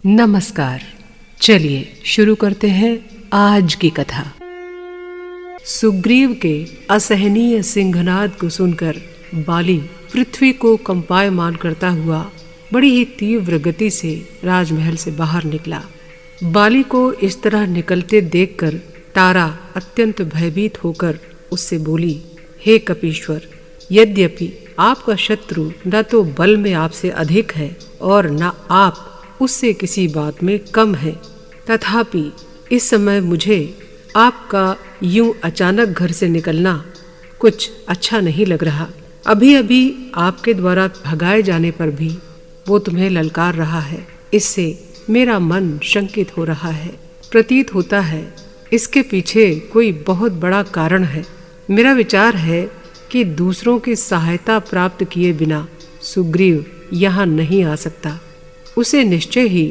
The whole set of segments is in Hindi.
नमस्कार। चलिए शुरू करते हैं आज की कथा। सुग्रीव के असहनीय सिंहनाद को सुनकर बाली पृथ्वी को कंपायमान करता हुआ बड़ी ही तीव्र गति से राजमहल से बाहर निकला। बाली को इस तरह निकलते देखकर तारा अत्यंत भयभीत होकर उससे बोली, हे कपीश्वर, यद्यपि आपका शत्रु न तो बल में आपसे अधिक है और न आप उससे किसी बात में कम है, तथापि इस समय मुझे आपका यूं अचानक घर से निकलना कुछ अच्छा नहीं लग रहा। अभी अभी आपके द्वारा भगाए जाने पर भी वो तुम्हें ललकार रहा है। इससे मेरा मन शंकित हो रहा है। प्रतीत होता है इसके पीछे कोई बहुत बड़ा कारण है। मेरा विचार है कि दूसरों की सहायता प्राप्त किए बिना सुग्रीव यहाँ नहीं आ सकता। उसे निश्चय ही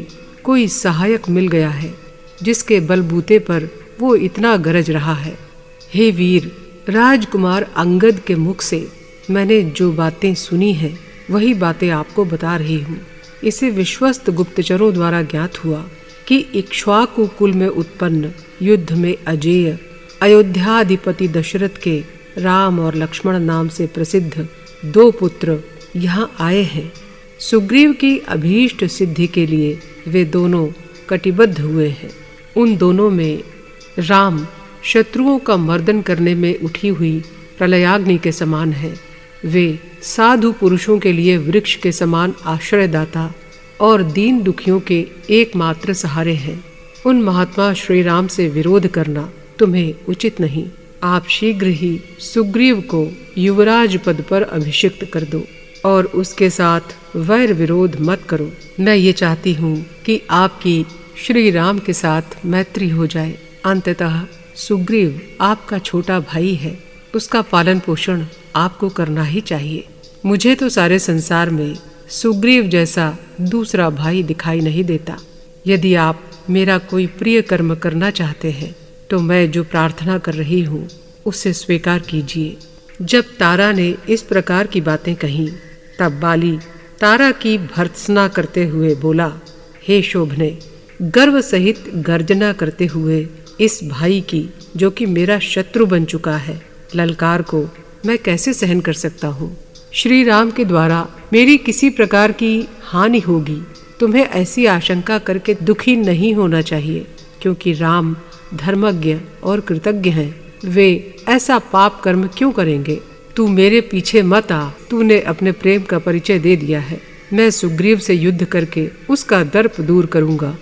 कोई सहायक मिल गया है जिसके बलबूते पर वो इतना गरज रहा है। हे वीर, राजकुमार अंगद के मुख से मैंने जो बातें सुनी हैं वही बातें आपको बता रही हूँ। इसे विश्वस्त गुप्तचरों द्वारा ज्ञात हुआ कि इक्ष्वाकु कुल में उत्पन्न युद्ध में अजेय अयोध्याधिपति दशरथ के राम और लक्ष्मण नाम से प्रसिद्ध 2 पुत्र यहाँ आए हैं। सुग्रीव की अभीष्ट सिद्धि के लिए वे दोनों कटिबद्ध हुए हैं। उन दोनों में राम शत्रुओं का मर्दन करने में उठी हुई प्रलयाग्नि के समान है। वे साधु पुरुषों के लिए वृक्ष के समान आश्रयदाता और दीन दुखियों के एकमात्र सहारे हैं। उन महात्मा श्री राम से विरोध करना तुम्हें उचित नहीं। आप शीघ्र ही सुग्रीव को युवराज पद पर अभिषिक्त कर दो और उसके साथ वैर विरोध मत करो। मैं ये चाहती हूँ कि आपकी श्री राम के साथ मैत्री हो जाए। अंततः सुग्रीव आपका छोटा भाई है, उसका पालन पोषण आपको करना ही चाहिए। मुझे तो सारे संसार में सुग्रीव जैसा दूसरा भाई दिखाई नहीं देता। यदि आप मेरा कोई प्रिय कर्म करना चाहते हैं तो मैं जो प्रार्थना कर रही हूँ उसे स्वीकार कीजिए। जब तारा ने इस प्रकार की बातें कहीं तब बाली तारा की भर्त्सना करते हुए बोला, हे शोभने, गर्व सहित गर्जना करते हुए इस भाई की, जो कि मेरा शत्रु बन चुका है, ललकार को मैं कैसे सहन कर सकता हूँ। श्री राम के द्वारा मेरी किसी प्रकार की हानि होगी, तुम्हें ऐसी आशंका करके दुखी नहीं होना चाहिए, क्योंकि राम धर्मज्ञ और कृतज्ञ हैं। वे ऐसा पाप कर्म क्यों करेंगे। तू मेरे पीछे मत आ, तूने अपने प्रेम का परिचय दे दिया है। मैं सुग्रीव से युद्ध करके उसका दर्प दूर करूंगा,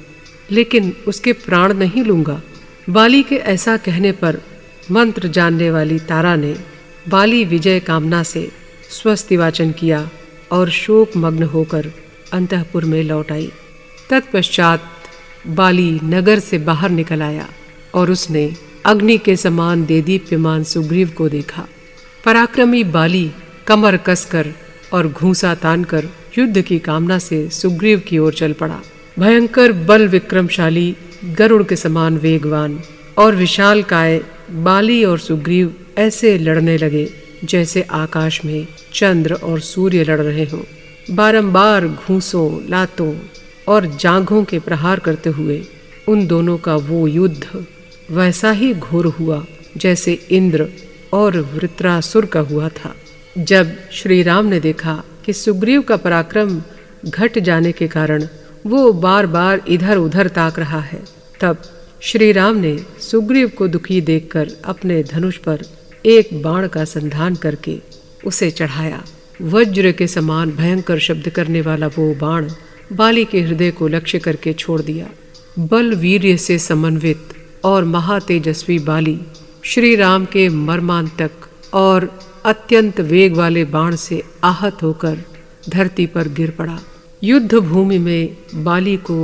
लेकिन उसके प्राण नहीं लूंगा। बाली के ऐसा कहने पर मंत्र जानने वाली तारा ने बाली विजय कामना से स्वस्ति वाचन किया और शोक मग्न होकर अंतःपुर में लौट आई। तत्पश्चात बाली नगर से बाहर निकल आया और उसने अग्नि के समान देदीप्यमान सुग्रीव को देखा। पराक्रमी बाली कमर कसकर और घूंसा तानकर युद्ध की कामना से सुग्रीव की ओर चल पड़ा। भयंकर बल विक्रमशाली गरुड़ के समान वेगवान और विशाल काय बाली और सुग्रीव ऐसे लड़ने लगे जैसे आकाश में चंद्र और सूर्य लड़ रहे हों। बारंबार घूंसों, लातों और जांघों के प्रहार करते हुए उन दोनों का वो युद्ध वैसा ही घोर हुआ जैसे इंद्र और वृत्रासुर का हुआ था। जब श्री राम ने देखा कि सुग्रीव का पराक्रम घट जाने के कारण वो बार बार इधर उधर ताक रहा है, तब श्री राम ने सुग्रीव को दुखी देखकर अपने धनुष पर एक बाण का संधान करके उसे चढ़ाया। वज्र के समान भयंकर शब्द करने वाला वो बाण बाली के हृदय को लक्ष्य करके छोड़ दिया। बल वीर्य से समन्वित और महातेजस्वी बाली श्री राम के मर्मांतक और अत्यंत वेग वाले बाण से आहत होकर धरती पर गिर पड़ा। युद्ध भूमि में बाली को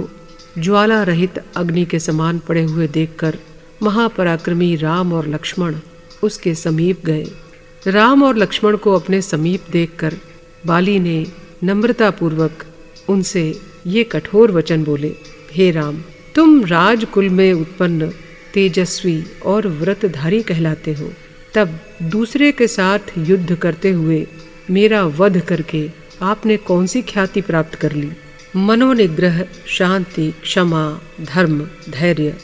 ज्वाला रहित अग्नि के समान पड़े हुए देखकर महापराक्रमी राम और लक्ष्मण उसके समीप गए। राम और लक्ष्मण को अपने समीप देखकर बाली ने नम्रतापूर्वक उनसे ये कठोर वचन बोले, हे राम, तुम राजकुल में उत्पन्न तेजस्वी और व्रतधारी कहलाते हो, तब दूसरे के साथ युद्ध करते हुए मेरा वध करके आपने कौन सी ख्याति प्राप्त कर ली। मनोनिग्रह, शांति, क्षमा, धर्म, धैर्य,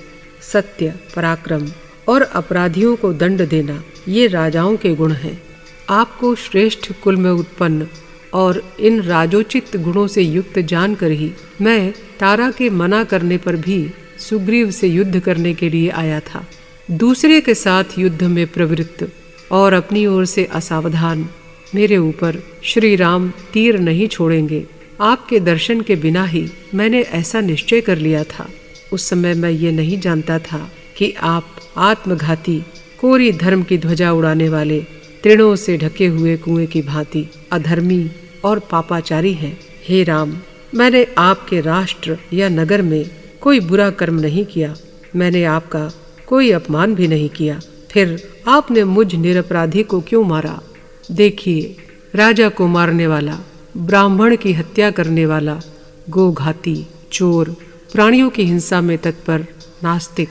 सत्य, पराक्रम और अपराधियों को दंड देना, ये राजाओं के गुण हैं। आपको श्रेष्ठ कुल में उत्पन्न और इन राजोचित गुणों से युक्त जानकर ही मैं तारा के मना करने पर भी सुग्रीव से युद्ध करने के लिए आया था। दूसरे के साथ युद्ध में प्रवृत्त और अपनी ओर से असावधान मेरे ऊपर श्री राम तीर नहीं छोड़ेंगे। आपके दर्शन के बिना ही मैंने ऐसा निश्चय कर लिया था। उस समय मैं ये नहीं जानता था कि आप आत्मघाती, कोरी धर्म की ध्वजा उड़ाने वाले, तृणों से ढके हुए कुएं की भांति अधर्मी और पापाचारी हैं। हे राम, मैंने आपके राष्ट्र या नगर में कोई बुरा कर्म नहीं किया। मैंने आपका कोई अपमान भी नहीं किया। फिर आपने मुझ निरपराधी को क्यों मारा? देखिए, राजा को मारने वाला, ब्राह्मण की हत्या करने वाला, गोघाती, चोर, प्राणियों की हिंसा में तत्पर, नास्तिक,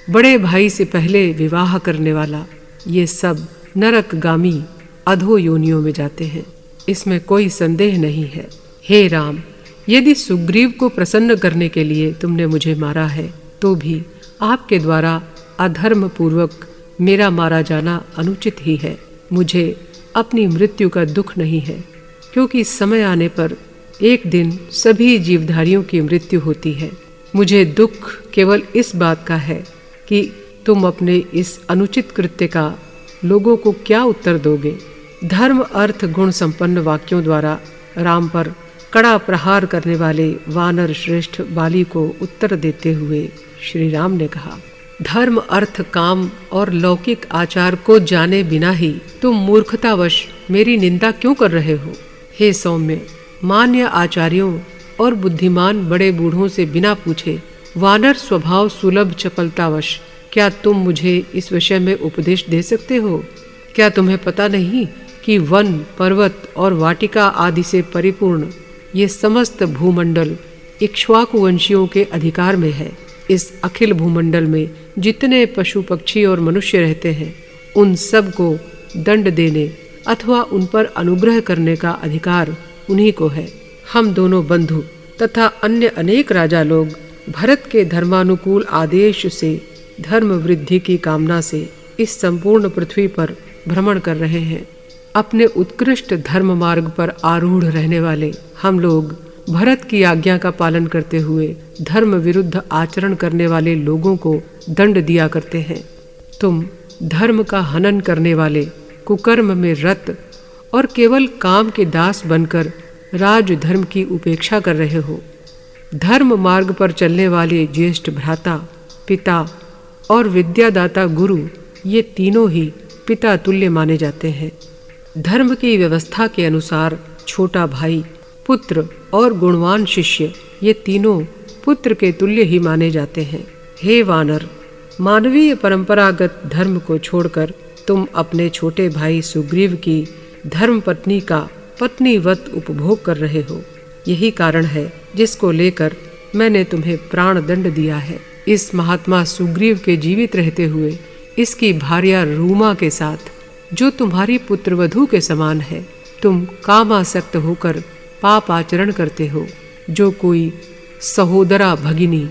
बड़े भाई से पहले विवाह करने वाला, ये सब नरकगामी अधो योनियों में जाते हैं। इसमें कोई संदेह नहीं है। हे राम, यदि सुग्रीव को प्रसन्न करने के लिए तुमने मुझे मारा है, तो भी आपके द्वारा अधर्म पूर्वक मेरा मारा जाना अनुचित ही है। मुझे अपनी मृत्यु का दुख नहीं है, क्योंकि समय आने पर एक दिन सभी जीवधारियों की मृत्यु होती है। मुझे दुख केवल इस बात का है कि तुम अपने इस अनुचित कृत्य का लोगों को क्या उत्तर दोगे। धर्म, अर्थ, गुण संपन्न वाक्यों द्वारा राम पर कड़ा प्रहार करने वाले वानर श्रेष्ठ बाली को उत्तर देते हुए श्री राम ने कहा, धर्म, अर्थ, काम और लौकिक आचार को जाने बिना ही तुम मूर्खतावश मेरी निंदा क्यों कर रहे हो? हे सौम्य, मान्य आचार्यों और बुद्धिमान बड़े बूढ़ों से बिना पूछे वानर स्वभाव सुलभ चपलतावश क्या तुम मुझे इस विषय में उपदेश दे सकते हो? क्या तुम्हें पता नहीं कि वन, पर्वत और वाटिका आदि से परिपूर्ण ये समस्त भूमंडल इक्ष्वाकुवंशियों के अधिकार में है। इस अखिल भूमंडल में जितने पशु, पक्षी और मनुष्य रहते हैं, उन सब को दंड देने अथवा उन पर अनुग्रह करने का अधिकार उन्हीं को है। हम दोनों बंधु तथा अन्य अनेक राजा लोग भरत के धर्मानुकूल आदेश से धर्म वृद्धि की कामना से इस संपूर्ण पृथ्वी पर भ्रमण कर रहे हैं। अपने उत्कृष्ट धर्म मार्ग पर आरूढ़ रहने वाले हम लोग भरत की आज्ञा का पालन करते हुए धर्म विरुद्ध आचरण करने वाले लोगों को दंड दिया करते हैं। तुम धर्म का हनन करने वाले, कुकर्म में रत और केवल काम के दास बनकर राज धर्म की उपेक्षा कर रहे हो। धर्म मार्ग पर चलने वाले ज्येष्ठ भ्राता, पिता और विद्यादाता गुरु, ये तीनों ही पिता तुल्य माने जाते हैं। धर्म की व्यवस्था के अनुसार छोटा भाई, पुत्र और गुणवान शिष्य, ये तीनों पुत्र के तुल्य ही माने जाते हैं। हे वानर, मानवीय परंपरागत धर्म को छोड़कर तुम अपने छोटे भाई सुग्रीव की धर्म पत्नी का पत्नीवत उपभोग कर रहे हो। यही कारण है जिसको लेकर मैंने तुम्हें प्राण दंड दिया है। इस महात्मा सुग्रीव के जीवित रहते हुए इसकी भार्या रूमा के साथ, जो तुम्हारी पुत्रवधू के समान है, तुम कामासक्त होकर पाप आचरण करते हो। जो कोई सहोदरा, भगिनी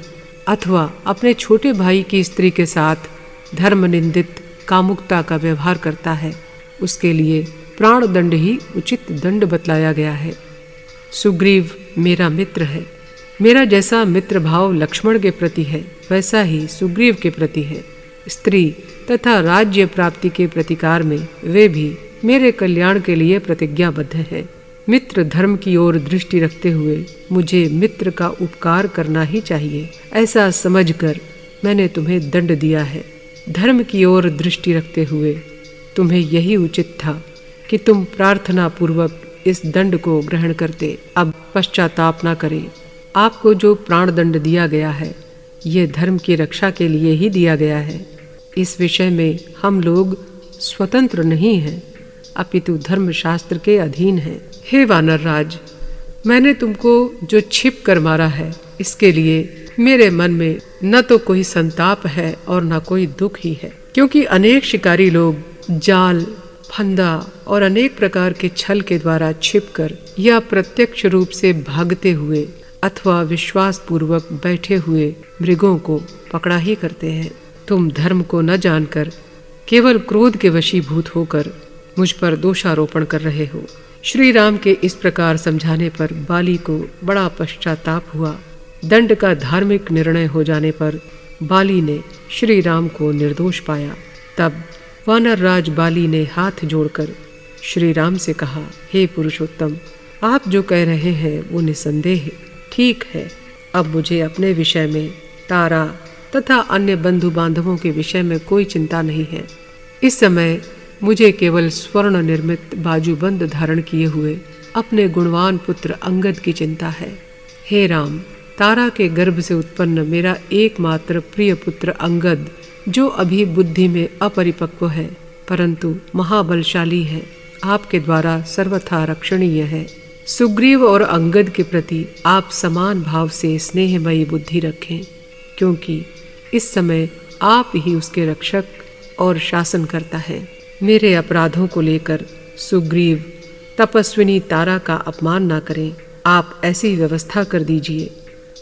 अथवा अपने छोटे भाई की स्त्री के साथ धर्म निंदित कामुकता का व्यवहार करता है, उसके लिए प्राण दंड ही उचित दंड बतलाया गया है। सुग्रीव मेरा मित्र है। मेरा जैसा मित्र भाव लक्ष्मण के प्रति है, वैसा ही सुग्रीव के प्रति है। स्त्री तथा राज्य प्राप्ति के प्रतिकार में वे भी मेरे कल्याण के लिए प्रतिज्ञाबद्ध हैं। मित्र धर्म की ओर दृष्टि रखते हुए मुझे मित्र का उपकार करना ही चाहिए, ऐसा समझकर मैंने तुम्हें दंड दिया है। धर्म की ओर दृष्टि रखते हुए तुम्हें यही उचित था कि तुम प्रार्थना पूर्वक इस दंड को ग्रहण करते। अब पश्चाताप न करें। आपको जो प्राण दंड दिया गया है, ये धर्म की रक्षा के लिए ही दिया गया है। इस विषय में हम लोग स्वतंत्र नहीं हैं, अपितु धर्मशास्त्र के अधीन हैं। हे वानर राज, मैंने तुमको जो छिप कर मारा है, इसके लिए मेरे मन में न तो कोई संताप है और न कोई दुख ही है, क्योंकि अनेक शिकारी लोग जाल, फंदा और अनेक प्रकार के छल के द्वारा छिपकर या प्रत्यक्ष रूप से भागते हुए अथवा विश्वास पूर्वक बैठे हुए मृगों को पकड़ा ही करते हैं। तुम धर्म को न जानकर केवल क्रोध के वशीभूत होकर मुझ पर दोषारोपण कर रहे हो। श्री राम के इस प्रकार समझाने पर बाली को बड़ा पश्चाताप हुआ। दंड का धार्मिक निर्णय हो जाने पर बाली ने श्री राम को निर्दोष पाया। तब वानर राज बाली ने हाथ जोड़कर श्री राम से कहा, हे पुरुषोत्तम, आप जो कह रहे हैं वो निसंदेह ठीक है। अब मुझे अपने विषय में, तारा तथा अन्य बंधु बांधवों के विषय में कोई चिंता नहीं है। इस समय मुझे केवल स्वर्ण निर्मित बाजूबंद धारण किए हुए अपने गुणवान पुत्र अंगद की चिंता है। हे राम, तारा के गर्भ से उत्पन्न मेरा एकमात्र प्रिय पुत्र अंगद, जो अभी बुद्धि में अपरिपक्व है परंतु महाबलशाली है, आपके द्वारा सर्वथा रक्षणीय है। सुग्रीव और अंगद के प्रति आप समान भाव से स्नेहमयी बुद्धि रखें, क्योंकि इस समय आप ही उसके रक्षक और शासनकर्ता हैं। मेरे अपराधों को लेकर सुग्रीव तपस्विनी तारा का अपमान न करें, आप ऐसी व्यवस्था कर दीजिए।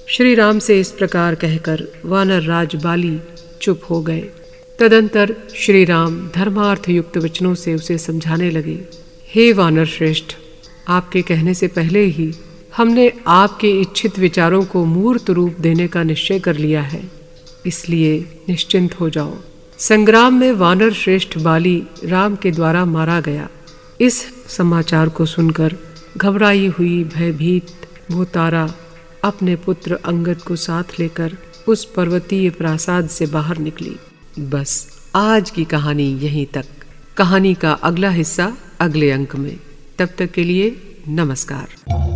श्री राम से इस प्रकार कहकर वानर राज बाली चुप हो गए। तदंतर श्री राम धर्मार्थ युक्त वचनों से उसे समझाने लगे। हे वानर श्रेष्ठ, आपके कहने से पहले ही हमने आपके इच्छित विचारों को मूर्त रूप देने का निश्चय कर लिया है, इसलिए निश्चिंत हो जाओ। संग्राम में वानर श्रेष्ठ बाली राम के द्वारा मारा गया। इस समाचार को सुनकर घबराई हुई भयभीत वो तारा अपने पुत्र अंगद को साथ लेकर उस पर्वतीय प्रासाद से बाहर निकली। बस आज की कहानी यहीं तक। कहानी का अगला हिस्सा अगले अंक में। तब तक के लिए नमस्कार।